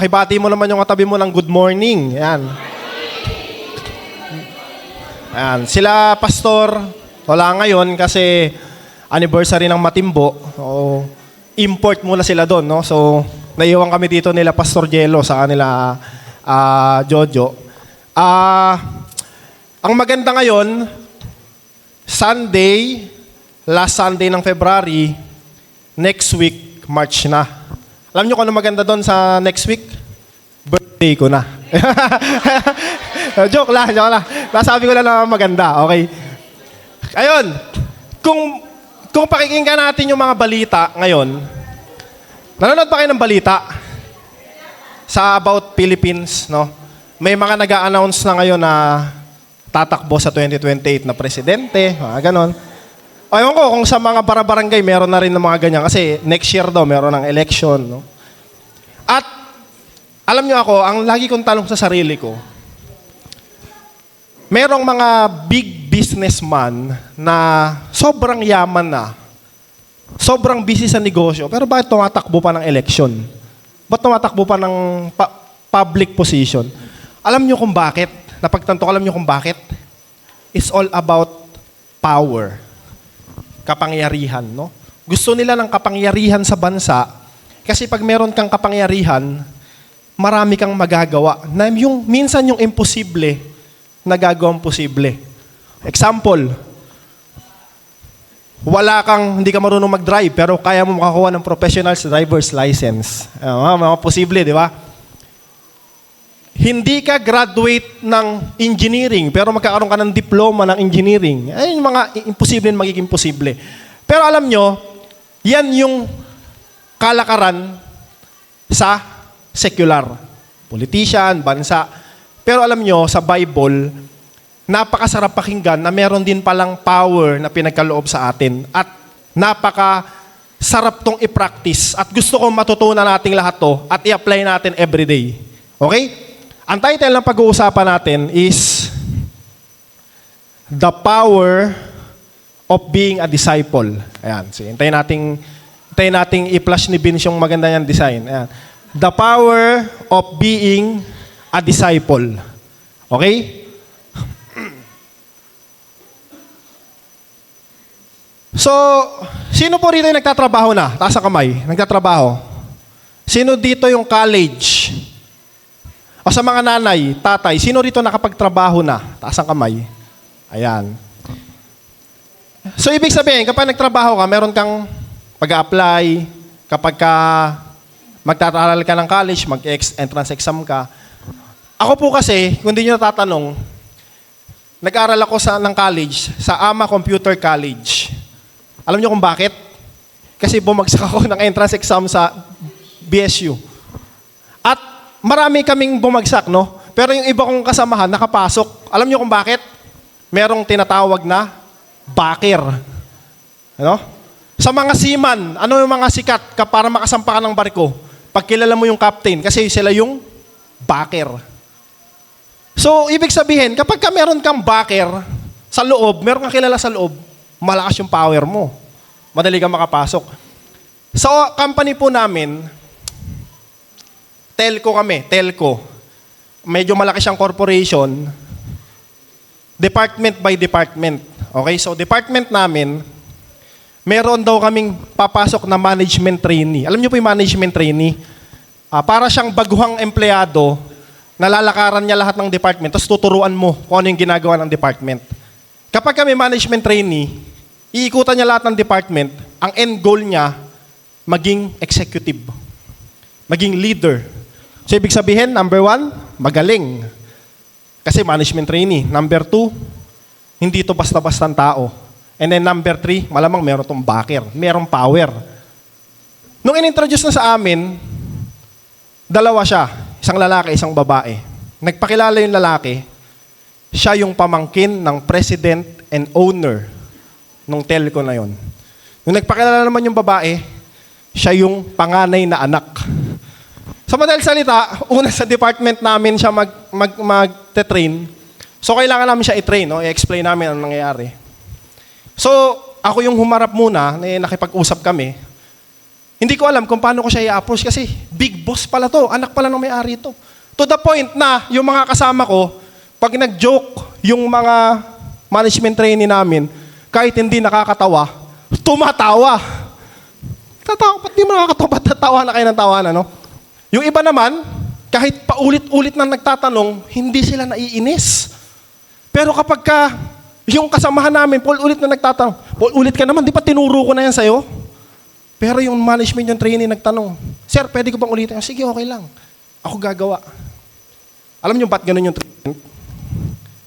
pakibati mo naman yung katabi mo ng good morning. Yan. Yan. Sila, Pastor, wala ngayon kasi anniversary ng Matimbo. So, import muna sila doon, no? So, naiwan kami dito nila Pastor Jello sa kanila Jojo. Ang maganda ngayon, Sunday, last Sunday ng February, next week, March na. Alam niyo kung ano maganda doon sa next week? Birthday ko na. Joke lang. Nasabi ko lang na maganda, okay? Ayun, kung pakikinggan natin yung mga balita ngayon, nanonood ba kayo ng balita sa about Philippines, no? May mga nag-a-announce na ngayon na tatakbo sa 2028 na presidente, ganon. Ewan ko kung sa mga barabarangay meron na rin ng mga ganyan kasi next year daw meron ng election, no? At alam niyo ako, ang lagi kong tanong sa sarili ko, merong mga big businessman na sobrang yaman na, sobrang busy sa negosyo, pero bakit tumatakbo pa ng election? Ba't tumatakbo pa ng public position? Alam niyo kung bakit? Napagtanto ko, alam niyo kung bakit? It's all about power. Kapangyarihan, no? Gusto nila ng kapangyarihan sa bansa kasi pag meron kang kapangyarihan, marami kang magagawa. Na yung, minsan yung imposible, nagagawang posible. Example, hindi ka marunong mag-drive pero kaya mo makakuha ng professional driver's license. Mga posible, di ba? Hindi ka graduate ng engineering pero magkakaroon ka ng diploma ng engineering. Ay, yung mga imposible magiging posible. Pero alam nyo, yan yung kalakaran sa secular. Politician, bansa. Pero alam nyo, sa Bible, napakasarap pakinggan na meron din palang power na pinagkaloob sa atin. At napakasarap tong i-practice. At gusto kong matutunan nating lahat to at i-apply natin everyday. Okay? Ang title ng pag-uusapan natin is The Power of Being a Disciple. Ayan. So, hintayin nating i-flash ni Vince yung maganda niyang design. Ayan. The Power of Being a Disciple. Okay? So, sino po rito yung nagtatrabaho na? Taas ang kamay. Nagtatrabaho. Sino dito yung college? O sa mga nanay, tatay, sino rito nakapagtrabaho na? Taas ang kamay. Ayan. So, ibig sabihin, kapag nagtrabaho ka, meron kang pag-a-apply, kapag magtataral ka ng college, mag-entrance exam ka. Ako po kasi, kung hindi nyo natatanong, nag-aral ako ng college, sa AMA Computer College. Alam nyo kung bakit? Kasi bumagsak ako ng entrance exam sa BSU. At marami kaming bumagsak, no? Pero yung iba kong kasamahan, nakapasok. Alam niyo kung bakit? Merong tinatawag na backer. Ano? Sa mga seaman, ano yung mga sikat para makasampa ka ng barko? Pag kilala mo yung captain, kasi sila yung backer. So, ibig sabihin, kapag meron kang backer sa loob, meron kang kilala sa loob, malakas yung power mo. Madali kang makapasok. Sa company po namin, telco kami, telco. Medyo malaki siyang corporation. Department by department. Okay, so department namin, meron daw kaming papasok na management trainee. Alam niyo po yung management trainee? Para siyang baguhang empleyado, nalalakaran niya lahat ng department, tapos tuturuan mo kung ano yung ginagawa ng department. Kapag kami management trainee, iikutan niya lahat ng department, ang end goal niya, maging executive. Maging leader. So, ibig sabihin, number 1, magaling. Kasi management trainee. Number 2, hindi to basta-bastang tao. And then number 3, malamang meron tong backer. Merong power. Nung inintroduce na sa amin, dalawa siya. Isang lalaki, isang babae. Nagpakilala yung lalaki, siya yung pamangkin ng president and owner ng telco na yon. Nung nagpakilala naman yung babae, siya yung panganay na anak. Sa madaling salita, una sa department namin siya mag-train. So, kailangan namin siya i-train, no? I-explain namin ang nangyayari. So, ako yung humarap muna, nakipag-usap kami. Hindi ko alam kung paano ko siya i-approach kasi big boss pala to, anak pala ng may-ari to. To the point na yung mga kasama ko, pag nag-joke yung mga management trainee namin, kahit hindi nakakatawa, tumatawa. Tatawa, ba't di mo nakakatawa? Ba't tatawa na kayo ng tawanan, no? Yung iba naman, kahit paulit-ulit na nagtatanong, hindi sila naiinis. Pero kapag yung kasamahan namin, paulit-ulit na nagtatanong, paulit ka naman, di ba tinuro ko na yan sa'yo? Pero yung management, yung trainee nagtanong, Sir, pwede ko bang ulitin? Sige, okay lang. Ako gagawa. Alam niyo ba't ganun yung treatment?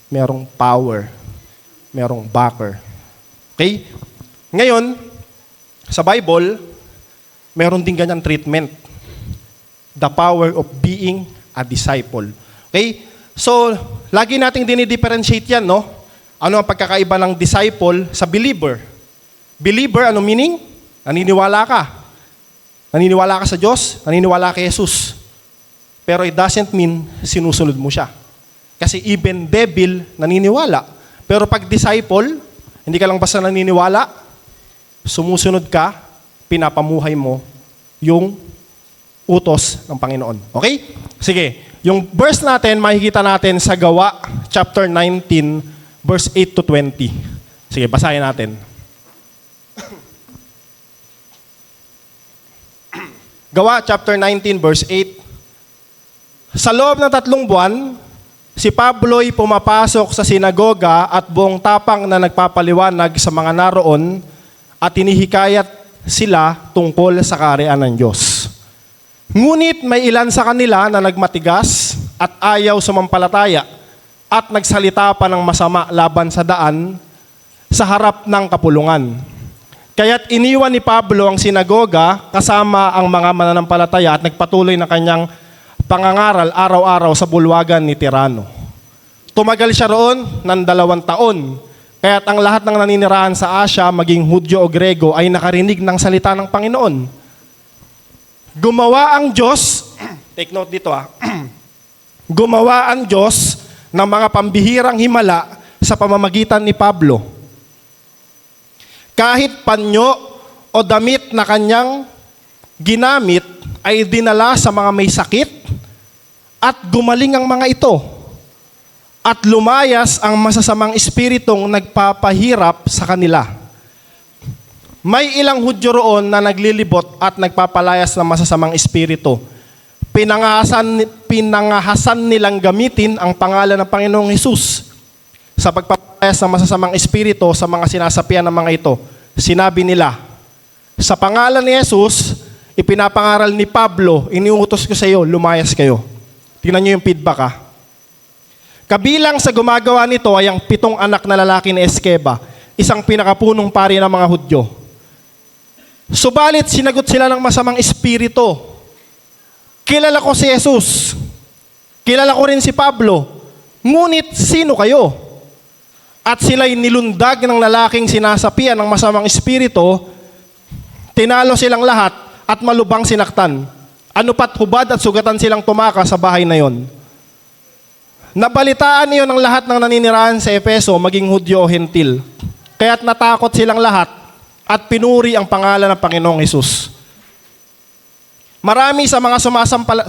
Merong power. Merong backer. Okay? Ngayon, sa Bible, meron din ganyang treatment. The power of being a disciple. Okay? So, lagi nating dinidifferentiate yan, no? Ano ang pagkakaiba ng disciple sa believer? Believer, ano meaning? Naniniwala ka. Naniniwala ka sa Diyos, naniniwala kay Jesus. Pero it doesn't mean sinusunod mo siya. Kasi even devil naniniwala. Pero pag disciple, hindi ka lang basta naniniwala, sumusunod ka, pinapamuhay mo yung utos ng Panginoon. Okay? Sige. Yung verse natin, makikita natin sa Gawa, chapter 19, verse 8 to 20. Sige, basahin natin. Gawa, chapter 19, verse 8. Sa loob ng 3 buwan, si Pablo'y pumapasok sa sinagoga at buong tapang na nagpapaliwanag sa mga naroon at tinihikayat sila tungkol sa kaharian ng Diyos. Ngunit may ilan sa kanila na nagmatigas at ayaw sumampalataya at nagsalita pa ng masama laban sa daan sa harap ng kapulungan. Kaya't iniwan ni Pablo ang sinagoga kasama ang mga mananampalataya at nagpatuloy na kanyang pangangaral araw-araw sa bulwagan ni Tirano. Tumagal siya roon ng 2 taon. Kaya't ang lahat ng naninirahan sa Asia, maging Hudyo o Grego, ay nakarinig ng salita ng Panginoon. Gumawa ang Diyos, take note dito gumawa ang Diyos ng mga pambihirang himala sa pamamagitan ni Pablo. Kahit panyo o damit na kanyang ginamit ay dinala sa mga may sakit at gumaling ang mga ito. At lumayas ang masasamang espiritong nagpapahirap sa kanila. May ilang Hudyo roon na naglilibot at nagpapalayas ng masasamang espiritu. Pinangahasan nilang gamitin ang pangalan ng Panginoong Hesus sa pagpapalayas ng masasamang espiritu sa mga sinasapian ng mga ito. Sinabi nila, sa pangalan ni Jesus, ipinapangaral ni Pablo, iniutos ko sa iyo, lumayas kayo. Tingnan niyo yung feedback Kabilang sa gumagawa nito ay ang 7 anak na lalaki ni Eskeba, isang pinakapunong pari ng mga Hudyo. Subalit sinagot sila ng masamang espiritu. Kilala ko si Jesus. Kilala ko rin si Pablo. Ngunit sino kayo? At sila'y nilundag ng lalaking sinasapian ng masamang espiritu, tinalo silang lahat at malubhang sinaktan. Ano pat hubad at sugatan silang tumaka sa bahay na yon. Nabalitaan niyo ng lahat ng naninirahan sa Efeso, maging Hudyo o Hentil. Kaya't natakot silang lahat at pinuri ang pangalan ng Panginoong Hesus. Marami sa mga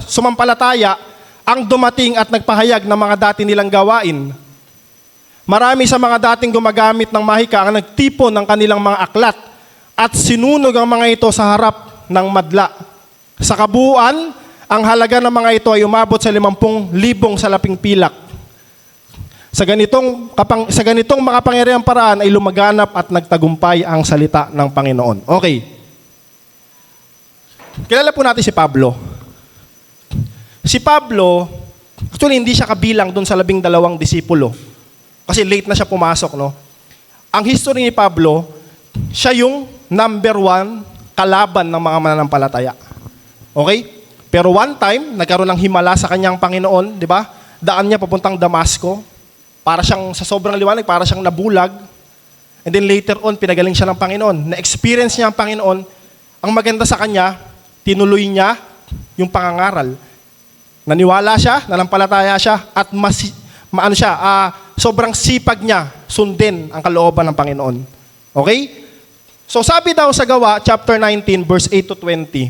sumampalataya ang dumating at nagpahayag ng mga dati nilang gawain. Marami sa mga dating gumagamit ng mahika ang nagtipon ng kanilang mga aklat at sinunog ang mga ito sa harap ng madla. Sa kabuuan, ang halaga ng mga ito ay umabot sa 50,000 salaping pilak. Sa ganitong makapangyarihang paraan ay lumaganap at nagtagumpay ang salita ng Panginoon. Okay. Kilala po natin si Pablo. Si Pablo, actually hindi siya kabilang doon sa 12 disipulo. Kasi late na siya pumasok, no? Ang history ni Pablo, siya yung number 1 kalaban ng mga mananampalataya. Okay? Pero one time, nagkaroon ng himala sa kanyang Panginoon, di ba? Daan niya papuntang Damasco. Para siyang, sa sobrang liwanag, para siyang nabulag. And then later on, pinagaling siya ng Panginoon. Na-experience niya ang Panginoon. Ang maganda sa kanya, tinuloy niya yung pangangaral. Naniwala siya, nanampalataya siya, at sobrang sipag niya sundin ang kalooban ng Panginoon. Okay? So sabi daw sa Gawa, chapter 19, verse 8 to 20,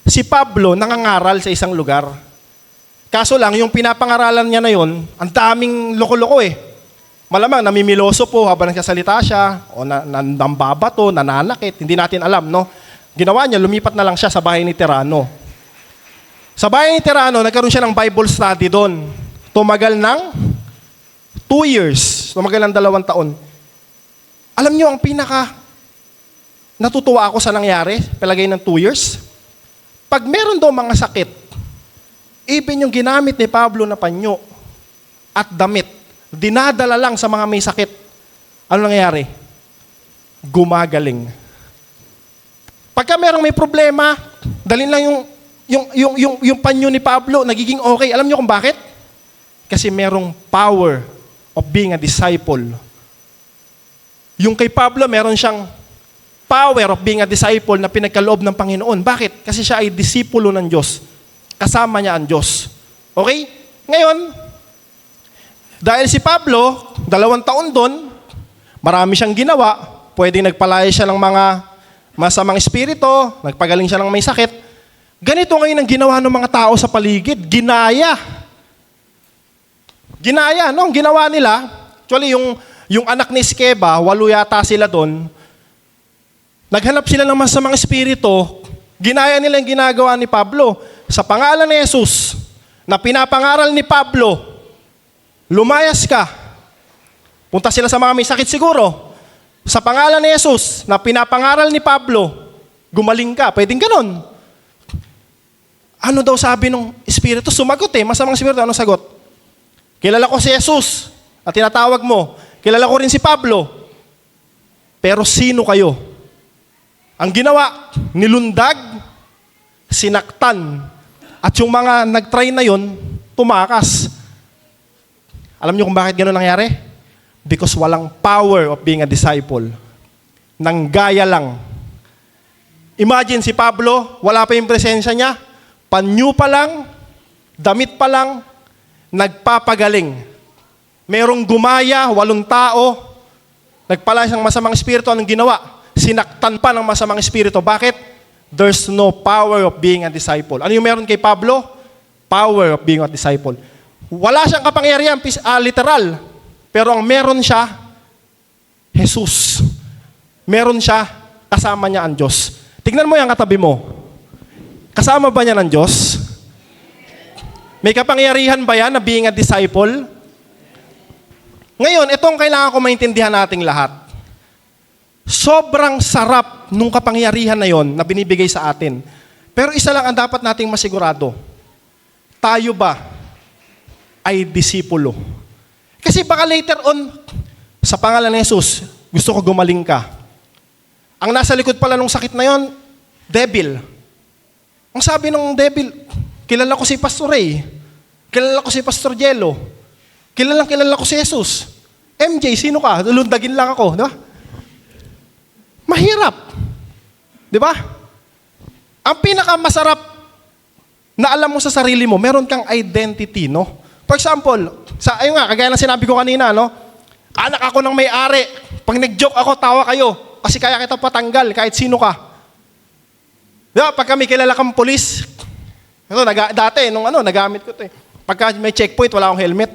si Pablo nangangaral sa isang lugar. Kaso lang, yung pinapangaralan niya na yon, ang daming loko-loko eh. Malamang namimiloso po habang nagsasalita siya, o nambabato, nananakit, hindi natin alam, no? Ginawa niya, lumipat na lang siya sa bahay ni Tirano. Sa bahay ni Tirano, nagkaroon siya ng Bible study doon. Tumagal ng 2 years. Tumagal ng 2 taon. Alam niyo, ang pinaka natutuwa ako sa nangyari, palagay ng 2 years, pag meron daw mga sakit, even yung ginamit ni Pablo na panyo at damit, dinadala lang sa mga may sakit. Ano nangyayari? Gumagaling. Pagka merong may problema, dalhin lang yung panyo ni Pablo, nagiging okay. Alam niyo kung bakit? Kasi merong power of being a disciple. Yung kay Pablo, meron siyang power of being a disciple na pinagkaloob ng Panginoon. Bakit? Kasi siya ay disipulo ng Diyos. Kasama niya ang Diyos. Okay? Ngayon, dahil si Pablo, 2 taon doon, marami siyang ginawa, pwedeng nagpalaya siya ng mga masamang espiritu, nagpagaling siya ng may sakit. Ganito ngayon ang ginawa ng mga tao sa paligid. Ginaya. No? Ang ginawa nila, actually yung anak ni Skeva, 8 yata sila doon, naghanap sila ng masamang espiritu, ginaya nila yung ginagawa ni Pablo. Sa pangalan ni Jesus, na pinapangaral ni Pablo, lumayas ka. Punta sila sa mga may sakit siguro. Sa pangalan ni Jesus, na pinapangaral ni Pablo, gumaling ka. Pwedeng ganun. Ano daw sabi ng espiritu? Sumagot masamang espiritu. Ano sagot? Kilala ko si Jesus at tinatawag mo. Kilala ko rin si Pablo. Pero sino kayo? Ang ginawa, nilundag, sinaktan, at yung mga nag-try na yon, tumakas. Alam niyo kung bakit gano'n nangyari? Because walang power of being a disciple. Nanggaya lang. Imagine si Pablo, wala pa yung presensya niya, panyo pa lang, damit pa lang, nagpapagaling. Merong gumaya, 8 tao, nagpala siyang masamang espiritu, anong ginawa? Sinaktan pa ng masamang espiritu. Bakit? There's no power of being a disciple. Ano yung meron kay Pablo? Power of being a disciple. Wala siyang kapangyarihan, literal. Pero ang meron siya, Jesus. Meron siya, kasama niya ang Diyos. Tignan mo yung katabi mo. Kasama ba niya ng Diyos? May kapangyarihan ba yan na being a disciple? Ngayon, itong kailangan ko maintindihan nating lahat. Sobrang sarap nung kapangyarihan na yon na binibigay sa atin. Pero isa lang ang dapat nating masigurado. Tayo ba ay disipulo? Kasi baka later on, sa pangalan ni Jesus, gusto ko gumaling ka. Ang nasa likod pala nung sakit na yon, devil. Ang sabi ng devil, kilala ko si Pastor Ray. Kilala ko si Pastor Jello. Kilala ko si Jesus. MJ, sino ka? Lulundagin lang ako. Di ba? Mahirap. Di ba? Ang pinakamasarap na alam mo sa sarili mo, meron kang identity, no? For example, ayun nga, kagaya ng sinabi ko kanina, no? Anak ako ng may-ari. Pag nag-joke ako, tawa kayo. Kasi kaya kita patanggal kahit sino ka. Di ba? Pag kami kilala kang polis, dati, nagamit ko ito eh. Pagka may checkpoint, wala akong helmet.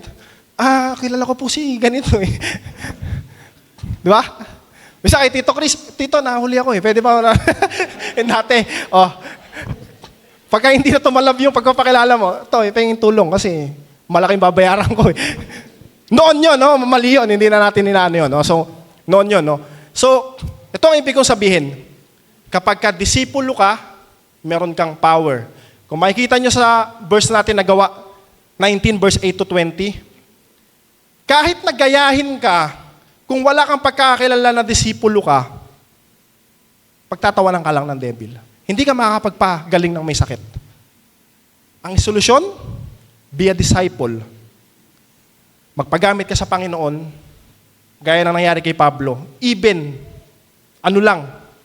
Kilala ko po si ganito eh. Di ba? Bisa kay Tito Chris, Tito, nahuli ako eh. Pwede ba? Dati, pagka hindi na tumalab yung pagpapakilala mo, ito, pahingin tulong kasi malaking babayaran ko eh. Noon yun, no? Mali yun, hindi na natin inaano yun. No? So, noon yun, no? So, ito ang ibig kong sabihin. Kapag ka-disipulo ka, meron kang power. Kung makikita nyo sa verse natin na Gawa 19, verse 8 to 20, kahit nagayahin ka, kung wala kang pagkakilala na disipulo ka, pagtatawanan ka lang ng devil. Hindi ka makakapagpagaling ng may sakit. Ang solusyon, be a disciple. Magpagamit ka sa Panginoon, gaya ng nangyari kay Pablo. Even,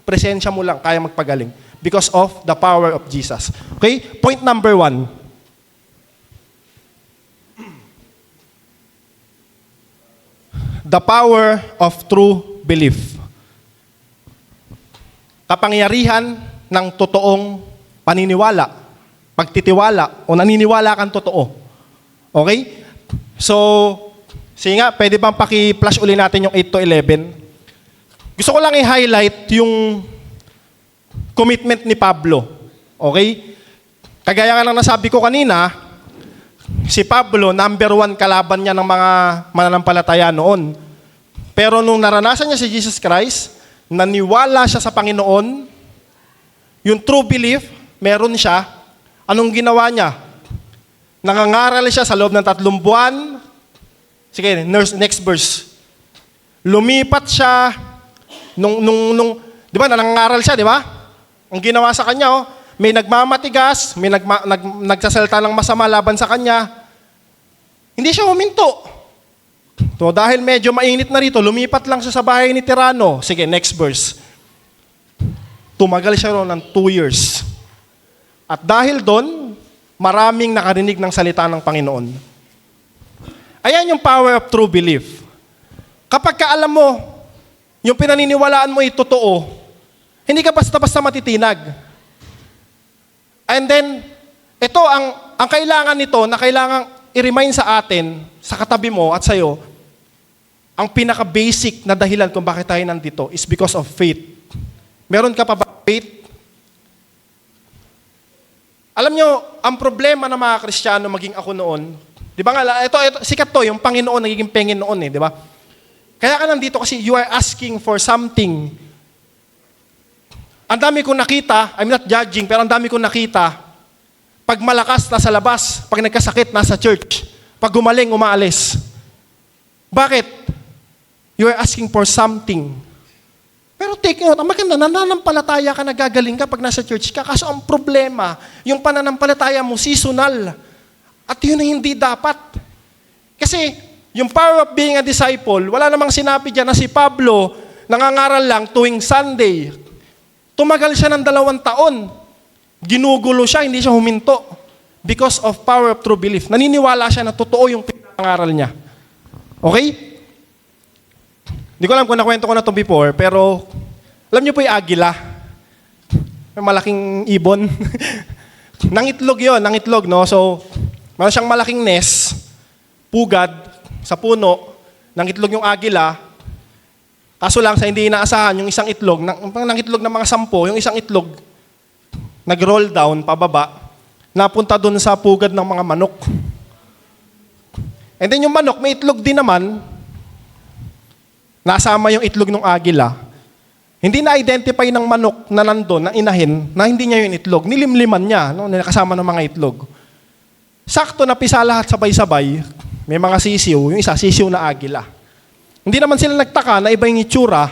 presensya mo lang, kaya magpagaling. Because of the power of Jesus. Okay? Point number 1. The power of true belief. kapangyarihan ng totoong paniniwala, pagtitiwala, o naniniwala kang totoo. Okay? So, sige nga, pwede bang paki-flash uli natin yung 8 to 11? Gusto ko lang i-highlight yung commitment ni Pablo. Okay? Kagaya nga lang nasabi ko kanina, si Pablo, number 1 kalaban niya ng mga mananampalataya noon. Pero nung naranasan niya si Jesus Christ, naniwala siya sa Panginoon, yung true belief, meron siya. Anong ginawa niya? Nangangaral siya sa loob ng 3 buwan. Sige, next verse. Lumipat siya di ba, nangangaral siya, di ba? Ang ginawa sa kanya, may nagmamatigas, may nagsasalita ng masama laban sa kanya. Hindi siya huminto. So, dahil medyo mainit na rito, lumipat lang siya sa bahay ni Tirano. Sige, next verse. Tumagal siya roon ng 2 years. At dahil doon, maraming nakarinig ng salita ng Panginoon. Ayan yung power of true belief. Kapag alam mo, yung pinaniniwalaan mo ay totoo, hindi ka basta-basta matitinag. And then, ito, ang kailangan nito, na kailangan i-remind sa atin, sa katabi mo at sa'yo, ang pinaka-basic na dahilan kung bakit tayo nandito is because of faith. Meron ka pa ba faith? Alam nyo, ang problema ng mga Kristiyano, maging ako noon, di ba nga, ito, sikat to, yung Panginoon, nagiging pengin noon di ba? Kaya ka nandito kasi you are asking for something. Ang dami kong nakita, I'm not judging, pero ang dami kong nakita, pag malakas, nasa labas. Pag nagkasakit, nasa church. Pag gumaling, umaalis. Bakit? You are asking for something. Pero take note, ang maganda, nananampalataya ka, nagagaling ka pag nasa church ka. Kaso ang problema, yung pananampalataya mo, seasonal. At yun ang hindi dapat. Kasi, yung power of being a disciple, wala namang sinabi dyan na si Pablo, nangangaral lang tuwing Sunday. Tumagal siya ng 2 taon. Ginugulo siya, hindi siya huminto. Because of power of true belief. Naniniwala siya na totoo yung pinangaral niya. Okay? Hindi ko alam kung nakwento ko na to before, pero alam niyo po yung agila. May malaking ibon. Nangitlog yun, nangitlog, no? So, meron siyang malaking nest, pugad, sa puno, nangitlog yung agila. Kaso lang, sa hindi inaasahan, yung isang itlog, nangitlog ng mga 10, yung isang itlog, nag-roll down, pababa, napunta dun sa pugad ng mga manok. And then yung manok, may itlog din naman, nasama yung itlog ng agila. Hindi na-identify ng manok na nandun, na inahin, na hindi niya yung itlog. Nilimliman niya, no, nakasama ng mga itlog. Sakto na pisa lahat sabay-sabay, may mga sisiw, yung isa, sisiw na agila. Hindi naman sila nagtaka na iba yung itsura,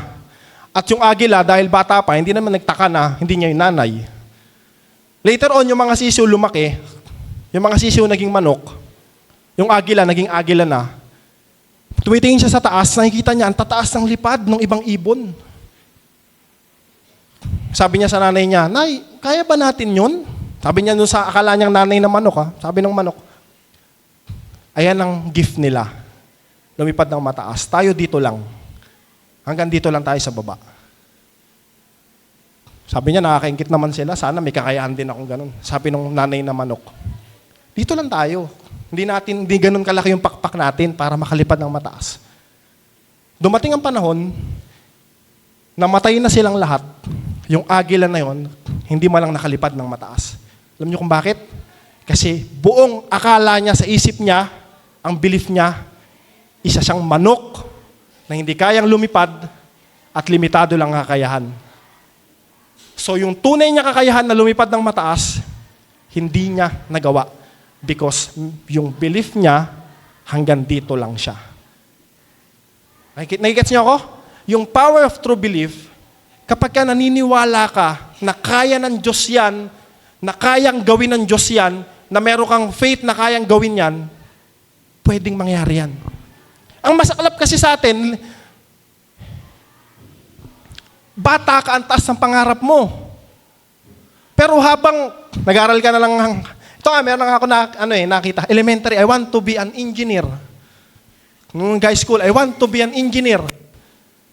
at yung agila, dahil bata pa, hindi naman nagtaka na hindi niya yung nanay. Later on, yung mga sisiw lumaki, yung mga sisiw naging manok, yung agila, naging agila na. Tumitingin siya sa taas, nakikita niya, ang tataas ng lipad ng ibang ibon. Sabi niya sa nanay niya, "Nay, kaya ba natin yun?" Sabi niya sa akala niyang nanay ng manok, sabi ng manok, "Ayan ang gift nila. Lumipad ng mataas. Tayo dito lang. Hanggang dito lang tayo sa baba." Sabi niya, nakakaingit naman sila. Sana may kakayahan din akong ganun. Sabi ng nanay na manok, "Dito lang tayo. Hindi ganun kalaki yung pakpak natin para makalipad ng mataas." Dumating ang panahon, namatay na silang lahat. Yung agila na yon, hindi malang nakalipad ng mataas. Alam niyo kung bakit? Kasi buong akala niya sa isip niya, ang belief niya, isa siyang manok na hindi kayang lumipad at limitado lang ang kakayahan. So yung tunay niya kakayahan na lumipad ng mataas, hindi niya nagawa because yung belief niya hanggang dito lang siya. Nakikits niyo ako? Yung power of true belief, kapag ka naniniwala ka na kaya ng Diyos yan, na kayang gawin ng Diyos yan, na meron kang faith na kayang gawin yan, pwedeng mangyari yan. Ang masaklap kasi sa atin, bata ka, ang taas ng pangarap mo. Pero habang nag-aral ka na lang, ito meron ako nakita, elementary, I want to be an engineer. Nung high school, I want to be an engineer.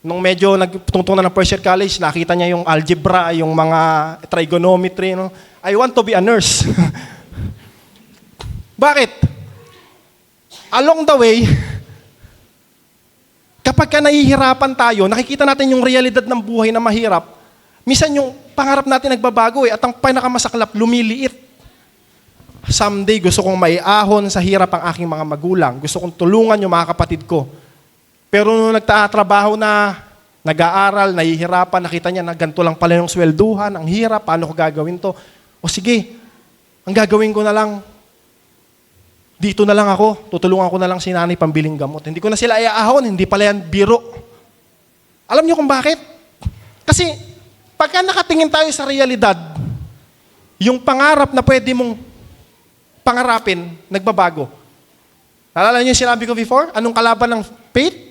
Nung medyo nagtungtong na ng first year college, nakita niya yung algebra, yung mga trigonometry. No? I want to be a nurse. Bakit? Along the way, kapag ka nahihirapan tayo, nakikita natin yung realidad ng buhay na mahirap, minsan yung pangarap natin nagbabago at ang pinakamasaklap, lumiliit. Someday, gusto kong maiahon sa hirap ang aking mga magulang. Gusto kong tulungan yung mga kapatid ko. Pero nung nagtatrabaho na, nag-aaral, nahihirapan, nakita niya na ganito lang pala yung swelduhan, ang hirap, paano ko gagawin to? O sige, ang gagawin ko na lang, dito na lang ako, tutulungan ko na lang si nanay pambiling gamot. Hindi ko na sila iaahon, hindi pala yan biro. Alam niyo kung bakit? Kasi, pagka nakatingin tayo sa realidad, yung pangarap na pwede mong pangarapin, nagbabago. Naalala niyo yung sinabi ko before? Anong kalaban ng faith?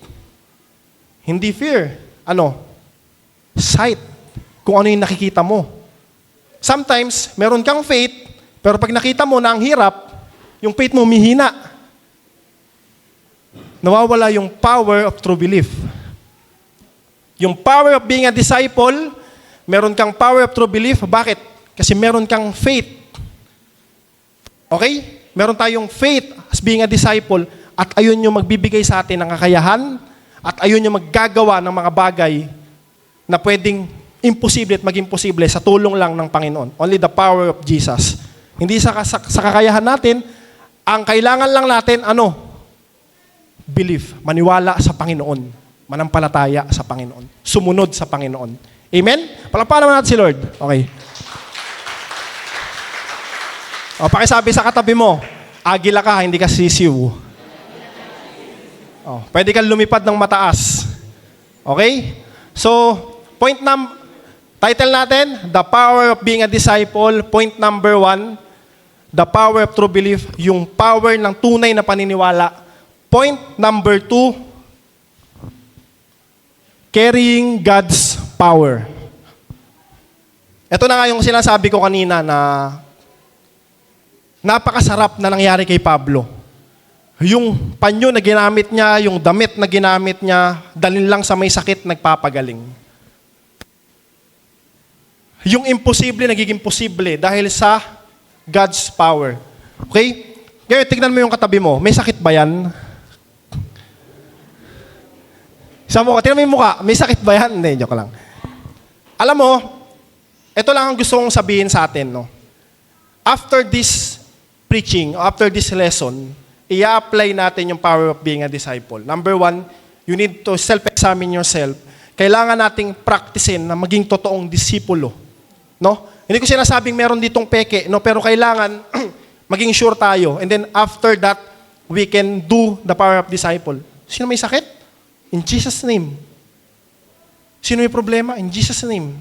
Hindi fear. Ano? Sight. Kung ano yung nakikita mo. Sometimes, meron kang faith, pero pag nakita mo na ang hirap, yung faith mo humihina. Nawawala yung power of true belief. Yung power of being a disciple, meron kang power of true belief. Bakit? Kasi meron kang faith. Okay? Meron tayong faith as being a disciple at ayun yung magbibigay sa atin ng kakayahan at ayun yung maggagawa ng mga bagay na pwedeng imposible at maging posible sa tulong lang ng Panginoon. Only the power of Jesus. Hindi sa kakayahan natin, ang kailangan lang natin, ano? Belief. Maniwala sa Panginoon. Manampalataya sa Panginoon. Sumunod sa Panginoon. Amen? Palakpakan naman natin si Lord. Okay. O, pakisabi sa katabi mo, agila ka, hindi ka sisiw. O, pwede kang lumipad ng mataas. Okay? So, title natin, The Power of Being a Disciple. Point number 1, the power of true belief, yung power ng tunay na paniniwala. Point number 2, carrying God's power. Ito na nga yung sinasabi ko kanina na napakasarap na nangyari kay Pablo. Yung panyo na ginamit niya, yung damit na ginamit niya, dalhin lang sa may sakit, nagpapagaling. Yung imposible, nagiging posible dahil sa God's power. Okay? Ngayon, tignan mo yung katabi mo. May sakit ba yan? Tignan mo yung mukha. May sakit ba yan? Hindi, joke lang. Alam mo, ito lang ang gusto kong sabihin sa atin. No? After this preaching, after this lesson, i-apply natin yung power of being a disciple. Number 1, you need to self-examine yourself. Kailangan nating practicein na maging totoong disipulo. No? Hindi ko sinasabing meron ditong peke, no? Pero kailangan maging sure tayo. And then after that, we can do the power of disciple. Sino may sakit? In Jesus' name. Sino may problema? In Jesus' name.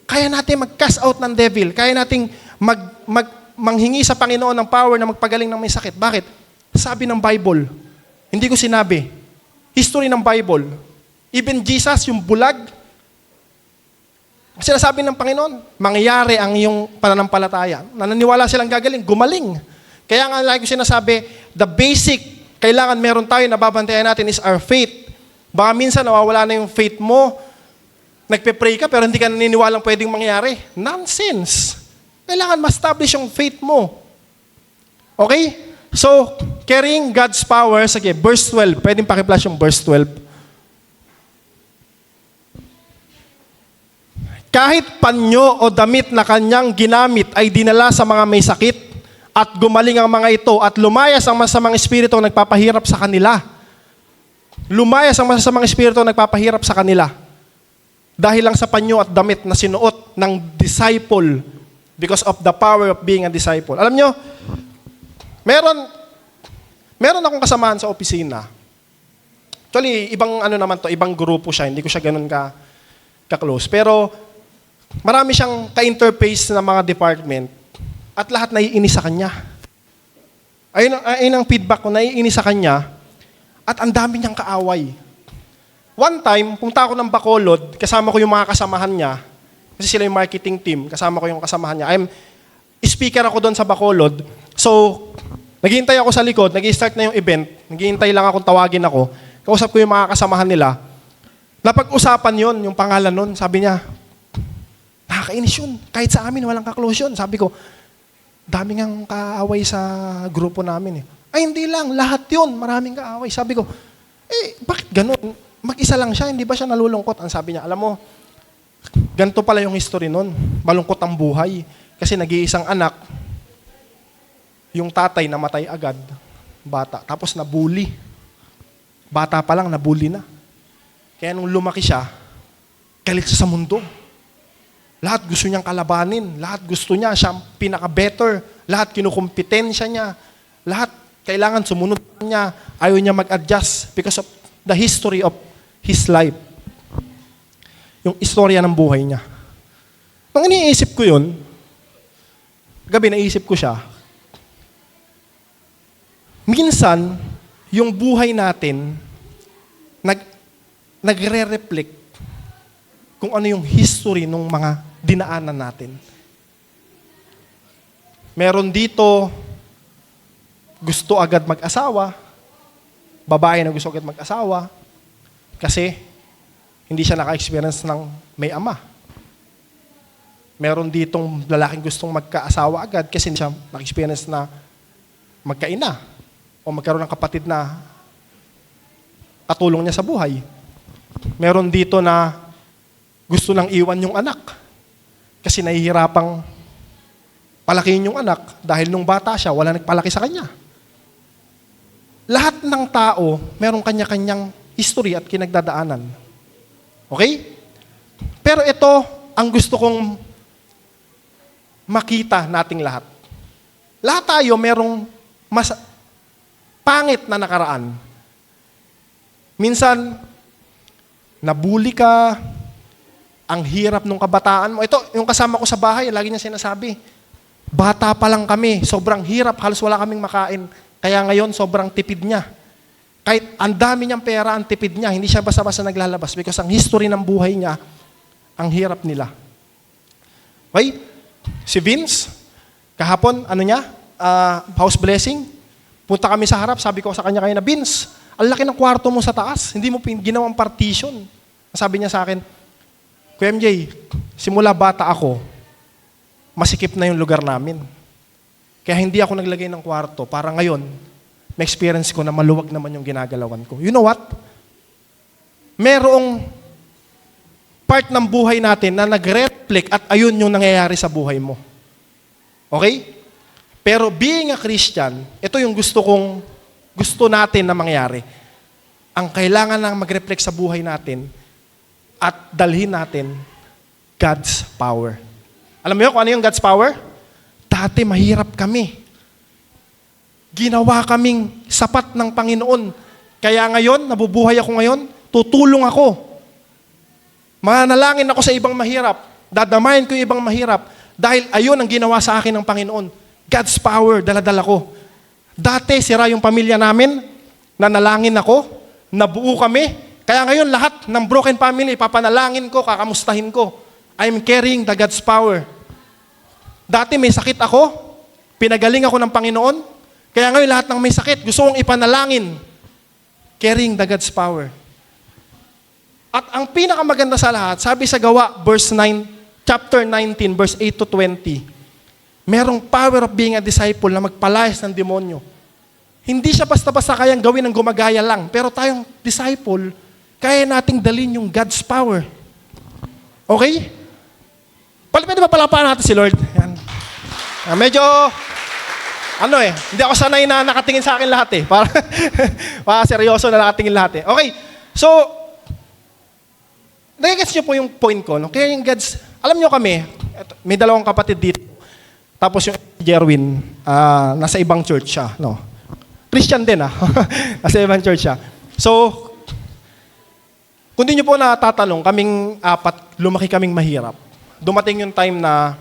Kaya natin mag-cast out ng devil. Kaya nating manghingi sa Panginoon ng power na magpagaling ng may sakit. Bakit? Sabi ng Bible. Hindi ko sinabi. History ng Bible. Even Jesus, yung bulag, sinasabi ng Panginoon, mangyayari ang iyong pananampalataya. Naniniwala silang gagaling, gumaling. Kaya nga lagi ko sinasabi, the basic, kailangan meron tayo na babantayan natin is our faith. Baka minsan nawawala na yung faith mo, nagpe-pray ka pero hindi ka naniniwalang pwedeng mangyari. Nonsense. Kailangan ma-establish yung faith mo. Okay? So, carrying God's power, sige, verse 12. Pwedeng paki-flash yung verse 12. Kahit panyo o damit na kanyang ginamit ay dinala sa mga may sakit at gumaling ang mga ito at lumayas ang masasamang espiritu na nagpapahirap sa kanila. Lumayas ang masasamang espiritu na nagpapahirap sa kanila. Dahil lang sa panyo at damit na sinuot ng disciple because of the power of being a disciple. Alam nyo, meron akong kasamahan sa opisina. Actually, ibang grupo siya. Hindi ko siya ganun ka-close. Pero, marami siyang ka-interface ng mga department at lahat naiinis sa kanya. Ayun ang feedback ko, naiinis sa kanya at ang dami niyang kaaway. One time, punta ako ng Bacolod, kasama ko yung mga kasamahan niya, kasi sila yung marketing team, kasama ko yung kasamahan niya. Speaker ako doon sa Bacolod, so naghihintay ako sa likod, nag-i-start na yung event, naghihintay lang akong tawagin ako, kausap ko yung mga kasamahan nila. Napag-usapan yon, yung pangalan nun. Sabi niya, nakakainis yun. Kahit sa amin, walang kaklose yun. Sabi ko, dami ngang kaaway sa grupo namin eh. Ay, hindi lang. Lahat yun. Maraming kaaway. Sabi ko, bakit ganun? Mag-isa lang siya. Hindi ba siya nalulungkot? Ang sabi niya, alam mo, ganito pala yung history nun. Malungkot ang buhay. Kasi nag-iisang anak, yung tatay namatay agad, bata. Tapos nabully. Bata pa lang, nabully na. Kaya nung lumaki siya, galit siya sa mundo. Lahat gusto niyang kalabanin. Lahat gusto niya, siya ang pinaka-better. Lahat kinukumpetensya niya. Lahat kailangan sumunod niya. Ayaw niya mag-adjust because of the history of his life. Yung istorya ng buhay niya. Nung iniisip ko yun, gabi naisip ko siya, minsan, yung buhay natin, nagre-reflect kung ano yung history ng mga dinaanan natin. Meron dito, gusto agad mag-asawa, babae na gusto agad mag-asawa, kasi hindi siya naka-experience ng may ama. Meron ditong lalaking gustong magka-asawa agad kasi hindi siya naka-experience na magkaina o magkaroon ng kapatid na katulong niya sa buhay. Meron dito na gusto nang iwan yung anak kasi nahihirapang palakihin yung anak dahil nung bata siya, wala nagpalaki sa kanya. Lahat ng tao, meron kanya-kanyang history at kinagdadaanan. Okay? Pero ito, ang gusto kong makita nating lahat. Lahat tayo merong mas pangit na nakaraan. Minsan, nabully ka, ang hirap nung kabataan mo. Ito, yung kasama ko sa bahay, lagi niya sinasabi, bata pa lang kami, sobrang hirap, halos wala kaming makain. Kaya ngayon, sobrang tipid niya. Kahit ang dami niyang pera, ang tipid niya, hindi siya basta-basta naglalabas because ang history ng buhay niya, ang hirap nila. Okay? Si Vince, kahapon, house blessing, punta kami sa harap, sabi ko sa kanya na, Vince, ang laki ng kwarto mo sa taas, hindi mo ginawang partition. Sabi niya sa akin, Kuya MJ, simula bata ako, masikip na yung lugar namin. Kaya hindi ako naglagay ng kwarto, para ngayon, may experience ko na maluwag naman yung ginagalawan ko. You know what? Merong part ng buhay natin na nag-reflect at ayun yung nangyayari sa buhay mo. Okay? Pero being a Christian, ito yung gusto natin na mangyari. Ang kailangan lang mag-reflect sa buhay natin at dalhin natin God's power. Alam mo yun kung ano yung God's power? Dati mahirap kami. Ginawa kaming sapat ng Panginoon. Kaya ngayon, nabubuhay ako ngayon, tutulong ako. Manalangin ako sa ibang mahirap. Dadamayin ko yung ibang mahirap. Dahil ayun ang ginawa sa akin ng Panginoon. God's power, daladala ko. Dati, sira yung pamilya namin, nanalangin ako, nabuo kami. Kaya ngayon, lahat ng broken family, papanalangin ko, kakamustahin ko. I'm carrying the God's power. Dati may sakit ako, pinagaling ako ng Panginoon. Kaya ngayon, lahat ng may sakit, gusto kong ipanalangin. Carrying the God's power. At ang pinakamaganda sa lahat, sabi sa Gawa, chapter 19, verse 8 to 20, merong power of being a disciple na magpalayas ng demonyo. Hindi siya basta-basta kayang gawin ng gumagaya lang. Pero tayong disciple, kaya nating dalhin yung God's power. Okay? Pwede ba palapaan natin si Lord? Yan. Medyo, hindi ako sanay na nakatingin sa akin lahat eh. Para seryoso na nakatingin lahat eh. Okay, so, nagigets niyo po yung point ko. No? Kaya yung God's, alam niyo kami, may dalawang kapatid dito. Tapos yung Jerwin, nasa ibang church siya. No? Christian din nasa ibang church siya. So, kung di niyo po natatanong, kaming apat, lumaki kaming mahirap. Dumating yung time na,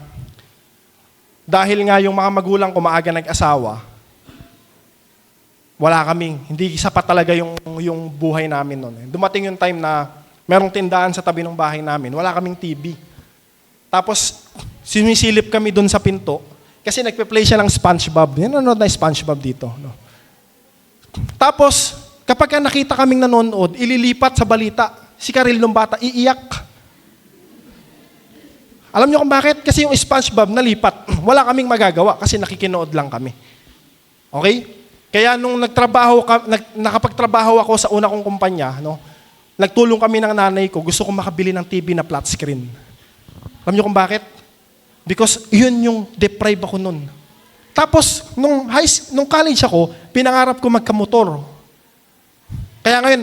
dahil nga yung mga magulang ko maaga nag-asawa, wala kaming, hindi sapat talaga yung buhay namin noon. Dumating yung time na, merong tindahan sa tabi ng bahay namin, wala kaming TV. Tapos, sinisilip kami doon sa pinto, kasi nagpe-play siya ng SpongeBob. Yan nanonood na SpongeBob dito. No? Tapos, kapag nakita kaming nanonood, ililipat sa balita. si Karil nung bata, iiyak. Alam niyo kung bakit? Kasi yung SpongeBob nalipat. Wala kaming magagawa kasi nakikinood lang kami. Okay? Kaya nung nakapagtrabaho ako sa una kong kumpanya, no, nagtulong kami ng nanay ko, gusto kong makabili ng TV na flat screen. Alam niyo kung bakit? Because yun yung deprive ako nun. Tapos, nung college ako, pinangarap ko magkamotor. Kaya ngayon,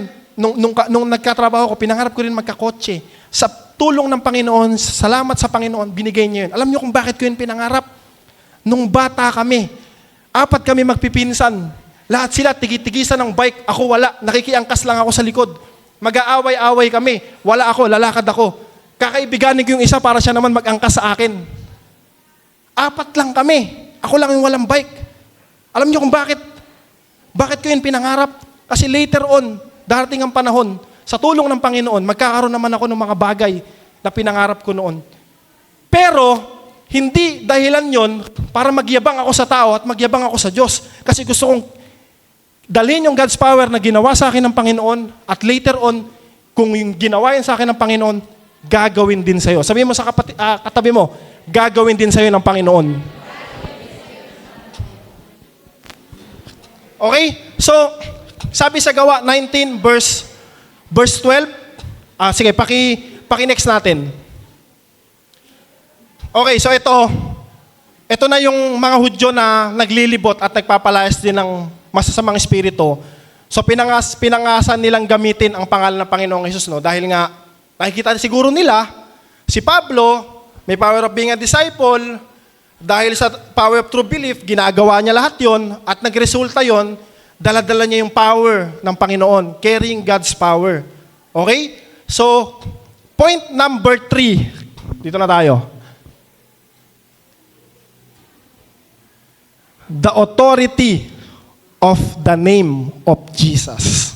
nung nagkatrabaho ko, pinangarap ko rin magkakotse. Sa tulong ng Panginoon, salamat sa Panginoon, binigay niya yun. Alam niyo kung bakit ko yun pinangarap? Nung bata kami, 4 kami magpipinsan. Lahat sila tigitigisan ng bike, ako wala. Nakikiangkas lang ako sa likod. Mag-aaway-away kami. Wala ako, lalakad ako. Kakaibiganin ko yung isa para siya naman mag-angkas sa akin. 4 lang kami. Ako lang yung walang bike. Alam niyo kung bakit? Bakit ko yun pinangarap? Kasi later on, darating ang panahon, sa tulong ng Panginoon, magkakaroon naman ako ng mga bagay na pinangarap ko noon. Pero, hindi dahilan yon para magyabang ako sa tao at magyabang ako sa Diyos. Kasi gusto kong dalhin yung God's power na ginawa sa akin ng Panginoon at later on, kung yung ginawa yun sa akin ng Panginoon, gagawin din sa'yo. Sabihin mo sa katabi mo, gagawin din sa'yo ng Panginoon. Okay? So, sabi sa Gawa 19 verse 12. Sige, paki-next natin. Okay, so ito na yung mga Hudyo na naglilibot at nagpapalayas din ng masasamang espiritu. So pinangasan nilang gamitin ang pangalan ng Panginoong Hesus, no? Dahil nga nakikita siguro nila si Pablo may power of being a disciple, dahil sa power of true belief, ginagawa niya lahat yon at nagresulta yon, dala-dala niya yung power ng Panginoon, carrying God's power. Okay? So, point number 3. Dito na tayo. The authority of the name of Jesus.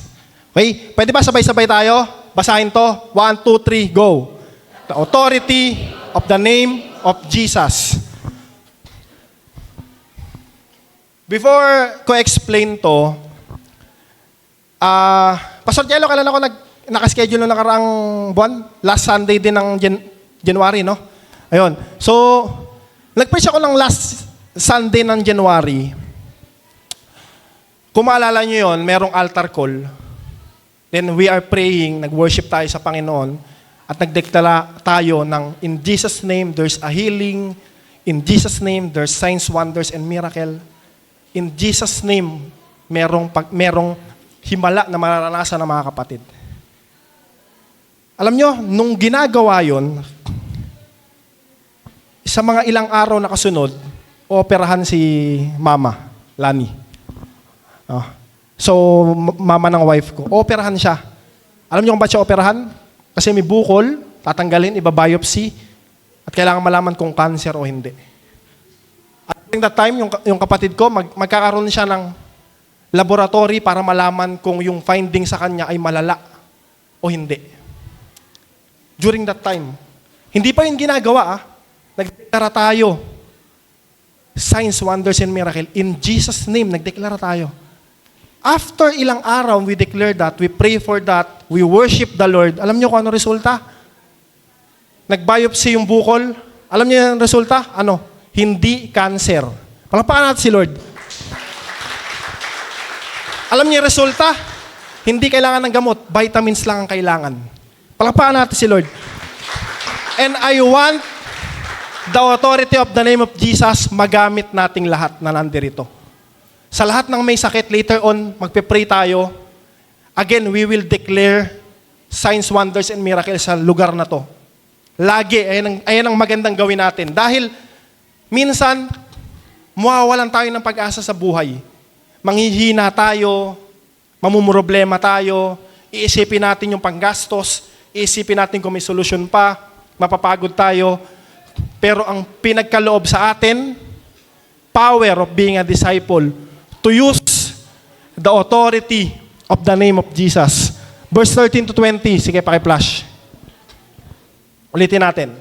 Okay? Pwede ba sabay-sabay tayo? Basahin to. 1, 2, 3, go. The authority of the name of Jesus. Before ko explain to, Pastor Jello, kailan ako nakaschedule noong nakaraang buwan? Last Sunday din ng January, no? Ayun. So, nag-preach ako ng last Sunday ng January. Kung maalala nyo yun, merong altar call. Then we are praying, nag-worship tayo sa Panginoon, at nagdeklara tayo ng, in Jesus' name, there's a healing. In Jesus' name, there's signs, wonders, and miracle. In Jesus' name, merong himala na mararanasan ng mga kapatid. Alam nyo, nung ginagawa yon, sa mga ilang araw na kasunod, operahan si Mama, Lani. So, mama ng wife ko, operahan siya. Alam nyo kung ba't siya operahan? Kasi may bukol, tatanggalin, iba-biopsy, at kailangan malaman kung cancer o hindi. At during that time, yung kapatid ko, magkakaroon siya ng laboratory para malaman kung yung finding sa kanya ay malala o hindi. During that time. Hindi pa yun ginagawa, nagdeklara tayo. Signs, wonders, and miracle. In Jesus' name, nagdeklara tayo. After ilang araw, we declare that, we pray for that, we worship the Lord. Alam niyo kung ano resulta? Nag-biopsy yung bukol. Alam niyo yung resulta? Ano? Hindi cancer. Palakpakan natin si Lord. Alam niyo yung resulta? Hindi kailangan ng gamot. Vitamins lang ang kailangan. Palakpakan natin si Lord. And I want the authority of the name of Jesus magamit nating lahat na nandirito. Sa lahat ng may sakit, later on, magpe-pray tayo. Again, we will declare signs, wonders, and miracles sa lugar na to. Lagi, ayan ang magandang gawin natin. Dahil, minsan, mawawalan tayo ng pag-asa sa buhay. Manghihina tayo, mamumroblema tayo, iisipin natin yung panggastos, iisipin natin kung may solusyon pa, mapapagod tayo. Pero ang pinagkaloob sa atin, power of being a disciple, to use the authority of the name of Jesus. Verse 13 to 20, sige paki-flash. Ulitin natin.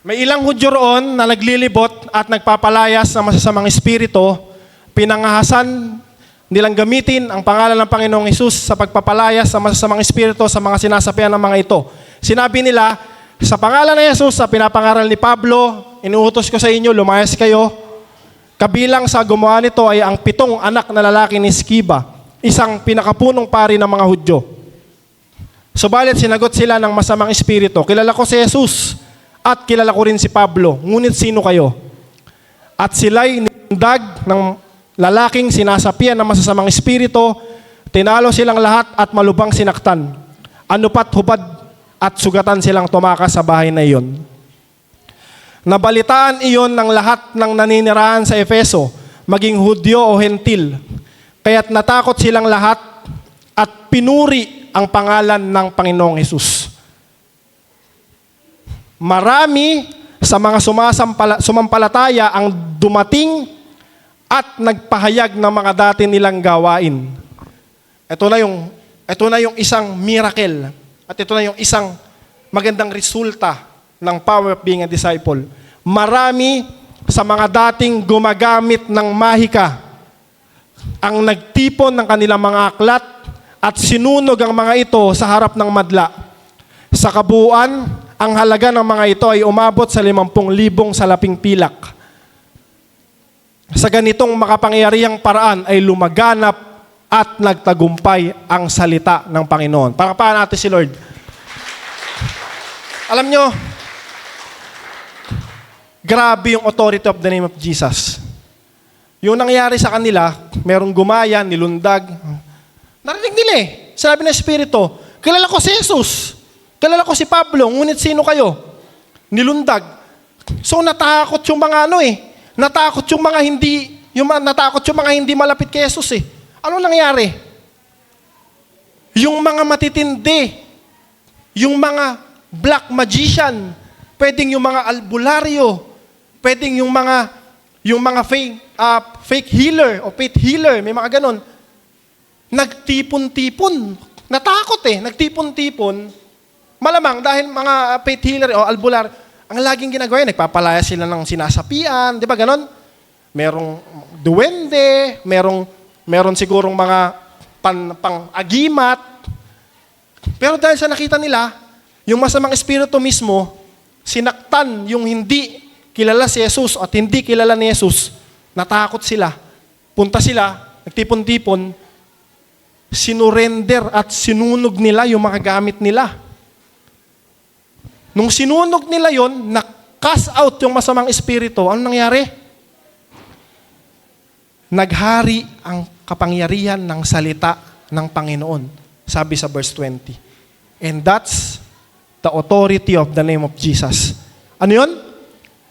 May ilang Hudyo roon na naglilibot at nagpapalayas ng masasamang espiritu, pinangahasan nilang gamitin ang pangalan ng Panginoong Hesus sa pagpapalaya sa masasamang espiritu sa mga sinasapian ng mga ito. Sinabi nila, sa pangalan ng Hesus, sa pinapangaral ni Pablo, inuutos ko sa inyo, lumayas kayo. Kabilang sa gumawa nito ay ang 7 anak na lalaki ni Sceva, isang pinakapunong pari ng mga Hudyo. Subalit sinagot sila ng masamang espiritu, kilala ko si Jesus at kilala ko rin si Pablo, ngunit sino kayo? At sila'y nilindag ng lalaking sinasapian ng masasamang espiritu, tinalo silang lahat at malubhang sinaktan. Ano pat hubad at sugatan silang tumakas sa bahay na iyon. Nabalitaan iyon ng lahat ng naninirahan sa Efeso, maging Hudyo o Hentil. Kaya't natakot silang lahat at pinuri ang pangalan ng Panginoong Hesus. Marami sa mga sumampalataya ang dumating at nagpahayag ng mga dati nilang gawain. Ito na yung isang miracle. At ito na yung isang magandang resulta ng power of being a disciple. Marami sa mga dating gumagamit ng mahika ang nagtipon ng kanilang mga aklat at sinunog ang mga ito sa harap ng madla. Sa kabuuan, ang halaga ng mga ito ay umabot sa 50,000 salaping pilak. Sa ganitong makapangyarihang paraan ay lumaganap at nagtagumpay ang salita ng Panginoon. Palakpakan natin si Lord. Alam nyo, grabe yung authority of the name of Jesus. Yung nangyari sa kanila, merong gumaya, nilundag. Narinig nila eh. Sabi ng Espiritu, kilala ko si Jesus. Kilala ko si Pablo, ngunit sino kayo? Nilundag. So natakot yung mga natakot yung mga hindi malapit kay Jesus eh. Ano nangyari? Yung mga matitindi, yung mga black magician, pwedeng yung mga albularyo, pwedeng yung mga fake healer o faith healer, may mga ganon. Nagtipon-tipon. Natakot eh, nagtipon-tipon. Malamang dahil mga faith healer o albular, ang laging ginagawa yun, nagpapalaya sila ng sinasapian, di ba ganon? Merong duwende, meron sigurong mga pang-agimat. Pero dahil sa nakita nila, yung masamang espiritu mismo, sinaktan yung hindi kilala si Jesus at hindi kilala ni Jesus, natakot sila. Punta sila, nagtipon-tipon, sinurrender at sinunog nila yung mga gamit nila. Nung sinunog nila yon, na-cast out yung masamang espiritu, ano nangyari? Naghari ang kapangyarihan ng salita ng Panginoon, sabi sa verse 20. And that's the authority of the name of Jesus. Ano yun?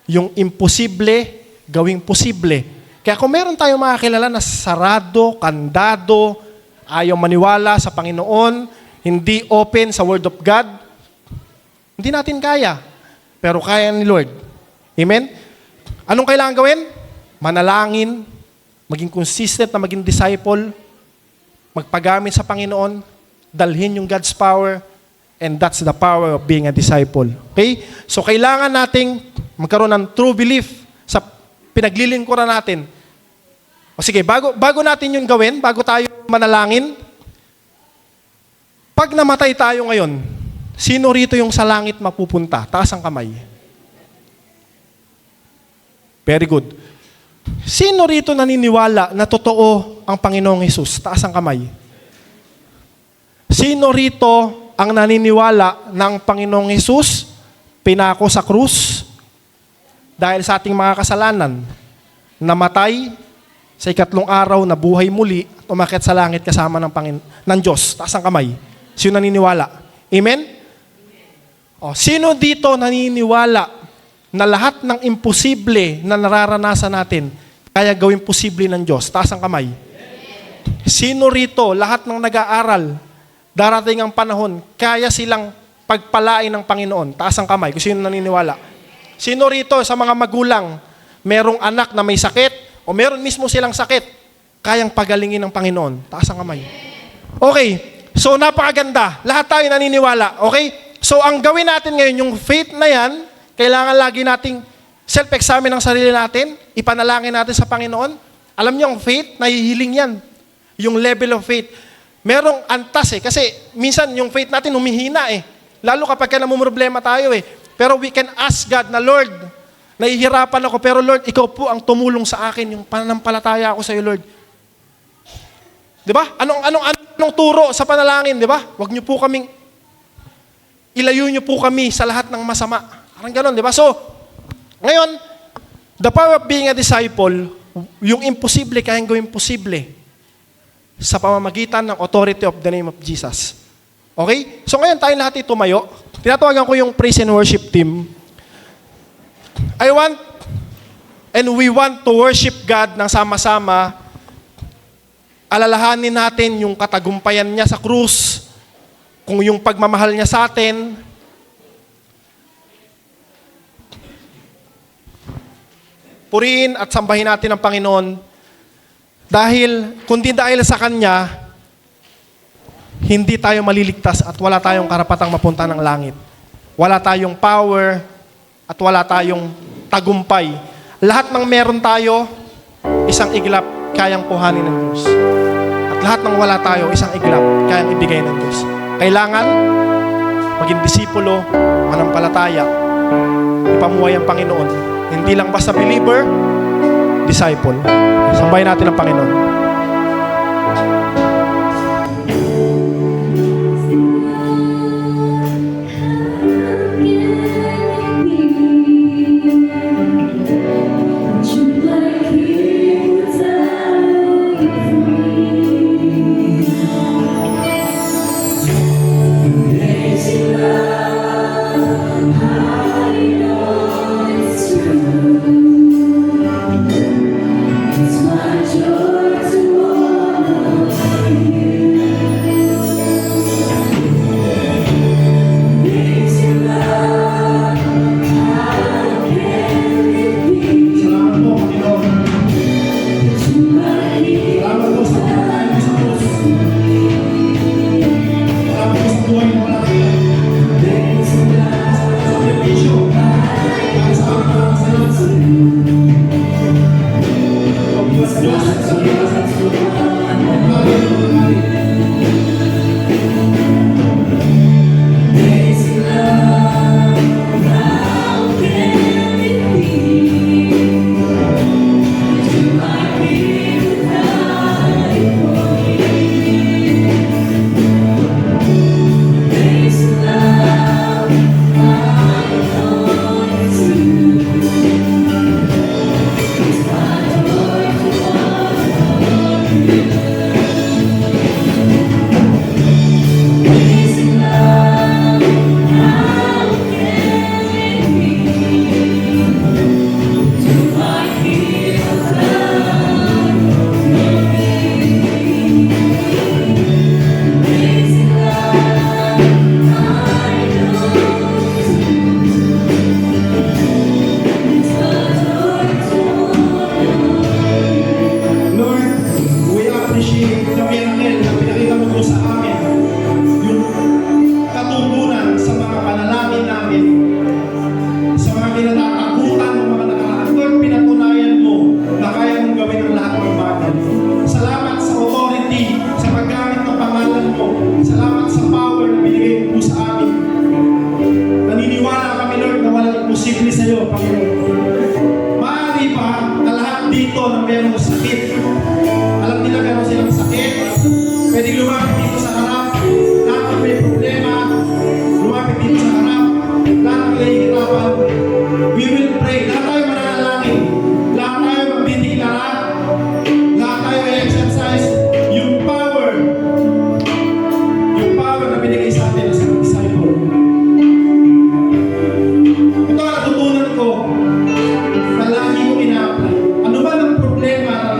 Yung imposible, gawing posible. Kaya kung meron tayong mga kilala na sarado, kandado, ayaw maniwala sa Panginoon, hindi open sa Word of God, hindi natin kaya. Pero kaya ni Lord. Amen? Anong kailangan gawin? Manalangin, maging consistent na maging disciple, magpagamit sa Panginoon, dalhin yung God's power, and that's the power of being a disciple. Okay? So kailangan nating magkaroon ng true belief sa pinaglilingkuran natin. O sige, bago natin yun gawin, bago tayo manalangin, pag namatay tayo ngayon, sino rito yung sa langit mapupunta? Taas ang kamay. Very good. Sino rito naniniwala na totoo ang Panginoong Hesus? Taas ang kamay. Sino rito ang naniniwala ng Panginoong Hesus pinako sa krus dahil sa ating mga kasalanan, namatay sa 3 araw na buhay muli, umakyat sa langit kasama ng Diyos? Taas ang kamay. Sino naniniwala? Amen? O, sino dito naniniwala na lahat ng imposible na nararanasan natin kaya gawin posible ng Diyos? Taas ang kamay. Sino rito, lahat ng nag-aaral, darating ang panahon, kaya silang pagpalain ng Panginoon? Taas ang kamay kung sino naniniwala. Sino rito sa mga magulang, merong anak na may sakit o meron mismo silang sakit, kayang pagalingin ng Panginoon? Taas ang kamay. Okay, so napakaganda. Lahat tayo naniniwala. Okay? So ang gawin natin ngayon, yung faith na yan, kailangan lagi nating self-examine ng sarili natin, ipanalangin natin sa Panginoon. Alam niyo, ang faith, nahihiling yan. yung level of faith. Merong antas eh. Kasi minsan yung faith natin humihina eh. Lalo kapag namumroblema tayo eh. Pero we can ask God na, Lord, nahihirapan ako, pero Lord, ikaw po ang tumulong sa akin, yung pananampalataya ako sa iyo, Lord. Di ba? Anong turo sa panalangin, di ba? Huwag niyo po kaming, ilayo niyo po kami sa lahat ng masama. Parang ganon, di ba? So, ngayon, the power of being a disciple, yung imposible, kayang gawin posible sa pamamagitan ng authority of the name of Jesus. Okay? So ngayon tayo lahat tumayo. Tinatawagan ko yung praise and worship team. I want and we want to worship God ng sama-sama. Alalahanin natin yung katagumpayan niya sa krus, kung yung pagmamahal niya sa atin. Purihin at sambahin natin ang Panginoon dahil kundi dahil sa Kanya, hindi tayo maliligtas at wala tayong karapatang mapunta ng langit. Wala tayong power at wala tayong tagumpay. Lahat ng meron tayo, isang iglap, kayang kuhanin ng Diyos. At lahat ng wala tayo, isang iglap, kayang ibigay ng Diyos. Kailangan maging disipulo, manampalataya, ipamuhay ang Panginoon. Hindi lang basta believer, disciple. Sambahin natin ang Panginoon. Ano ba ang problema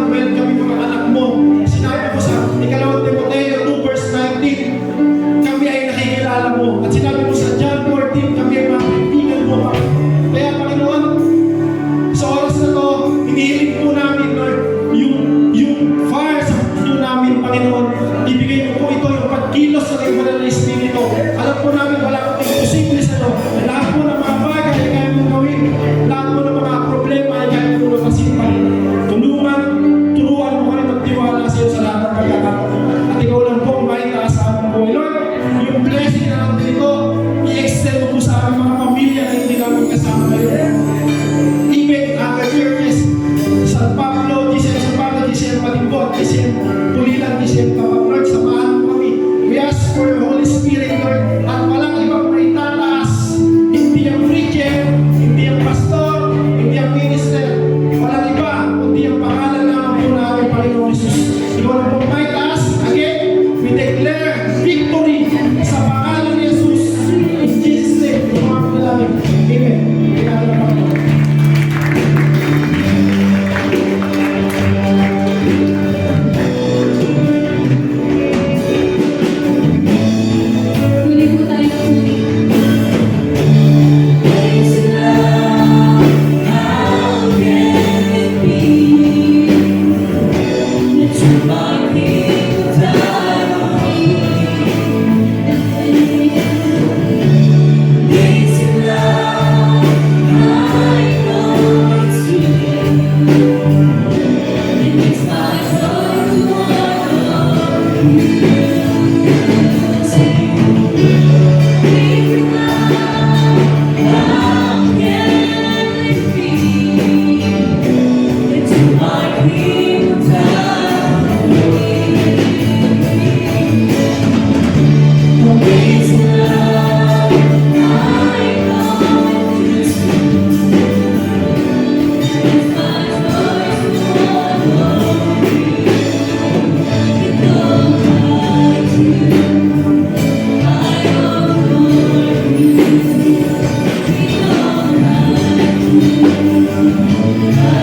kami mga anak mo. Sinabi mo sa ikalawang Timoteo 2 verse 19, kami ay nakikilala mo. At sinabi mo sa John 14, kami ay mga kaibigan mo. Kaya Panginoon, sa oras na to, hinihiling po namin, Lord, yung fire sa puso namin, Panginoon, ibigay mo po ito, yung pagkilos sa iyong banal na Espiritu. Alam po namin, wala kang imposible sa iyo. Lahat po ng mga bagay ay kaya mong gawin. Lahat po ng mga problema ay kaya mong napasipan. Turuan mo kami magtiwala sa iyo sa lahat ng pagkakataon. At ikaw lang po ang maitaas sa aming buhay. Lord, yung blessing na natin ito, i-extend mo po sa aming mga pamilya na hindi namin kasama ngayon. Even ang churches, San Pablo, GCM Matinggo, at GCM Pulilan, GCM Tapat, Lord, samahan mo kami. We ask for your Holy Spirit, Lord, at walang ibang maitataas. Hindi ang preacher, hindi ang pastor, hindi ang minister, walang iba, kundi ang pangalan naman po namin, Panginoon Jesus. Ikaw na po maitaas. Again, we declare victory sa pangalan ni Jesus. In Jesus' name, mga namin. Amen. Amen. Huli po tayo ng huli.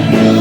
I